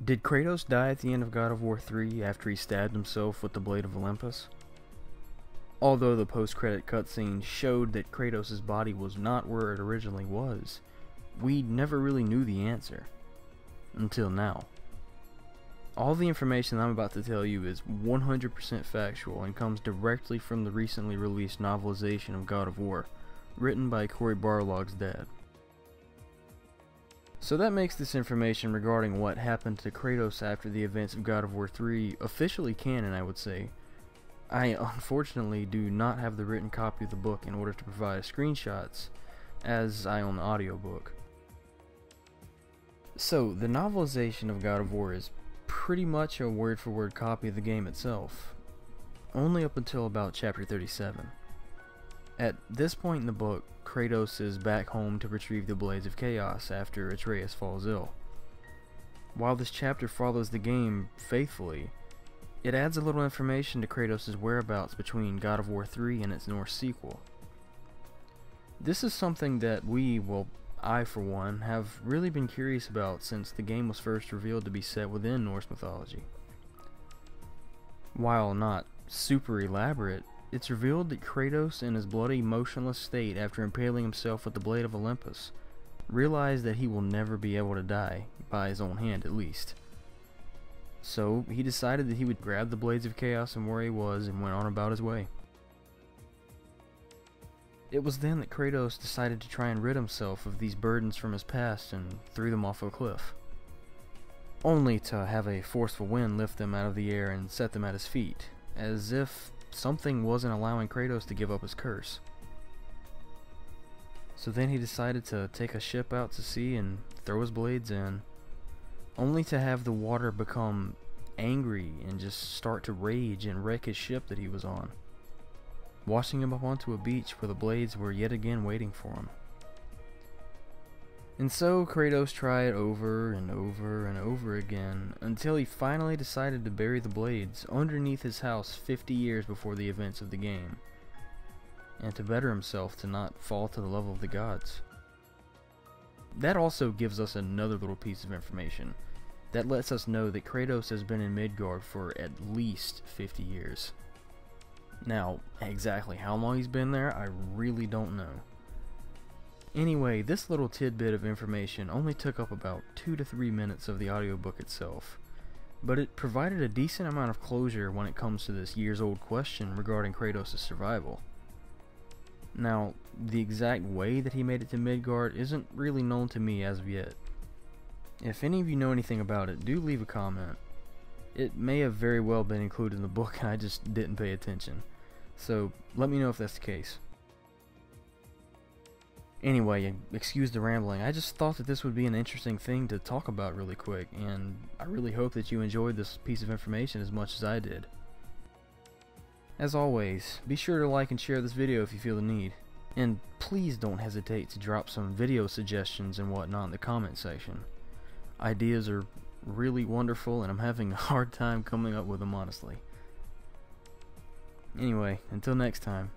Did Kratos die at the end of God of War 3 after he stabbed himself with the Blade of Olympus? Although the post-credit cutscene showed that Kratos' body was not where it originally was, we never really knew the answer. Until now. All the information I'm about to tell you is 100% factual and comes directly from the recently released novelization of God of War, written by Cory Barlog's dad. So that makes this information regarding what happened to Kratos after the events of God of War 3 officially canon, I would say. I unfortunately do not have the written copy of the book in order to provide screenshots, as I own the audiobook. So, the novelization of God of War is pretty much a word-for-word copy of the game itself, only up until about chapter 37. At this point in the book, Kratos is back home to retrieve the Blades of Chaos after Atreus falls ill. While this chapter follows the game faithfully, it adds a little information to Kratos' whereabouts between God of War 3 and its Norse sequel. This is something that I for one, have really been curious about since the game was first revealed to be set within Norse mythology. While not super elaborate, it's revealed that Kratos, in his bloody, motionless state after impaling himself with the Blade of Olympus, realized that he will never be able to die, by his own hand at least. So, he decided that he would grab the Blades of Chaos from where he was and went on about his way. It was then that Kratos decided to try and rid himself of these burdens from his past and threw them off a cliff, only to have a forceful wind lift them out of the air and set them at his feet, as if something wasn't allowing Kratos to give up his curse. So then he decided to take a ship out to sea and throw his blades in, only to have the water become angry and just start to rage and wreck his ship that he was on, washing him up onto a beach where the blades were yet again waiting for him. And so Kratos tried over and over and over again until he finally decided to bury the blades underneath his house 50 years before the events of the game, and to better himself to not fall to the level of the gods. That also gives us another little piece of information that lets us know that Kratos has been in Midgard for at least 50 years. Now, exactly how long he's been there, I really don't know. Anyway, this little tidbit of information only took up about 2 to 3 minutes of the audiobook itself, but it provided a decent amount of closure when it comes to this years-old question regarding Kratos' survival. Now, the exact way that he made it to Midgard isn't really known to me as of yet. If any of you know anything about it, do leave a comment. It may have very well been included in the book and I just didn't pay attention, so let me know if that's the case. Anyway, excuse the rambling, I just thought that this would be an interesting thing to talk about really quick, and I really hope that you enjoyed this piece of information as much as I did. As always, be sure to like and share this video if you feel the need, and please don't hesitate to drop some video suggestions and whatnot in the comment section. Ideas are really wonderful and I'm having a hard time coming up with them, honestly. Anyway, until next time.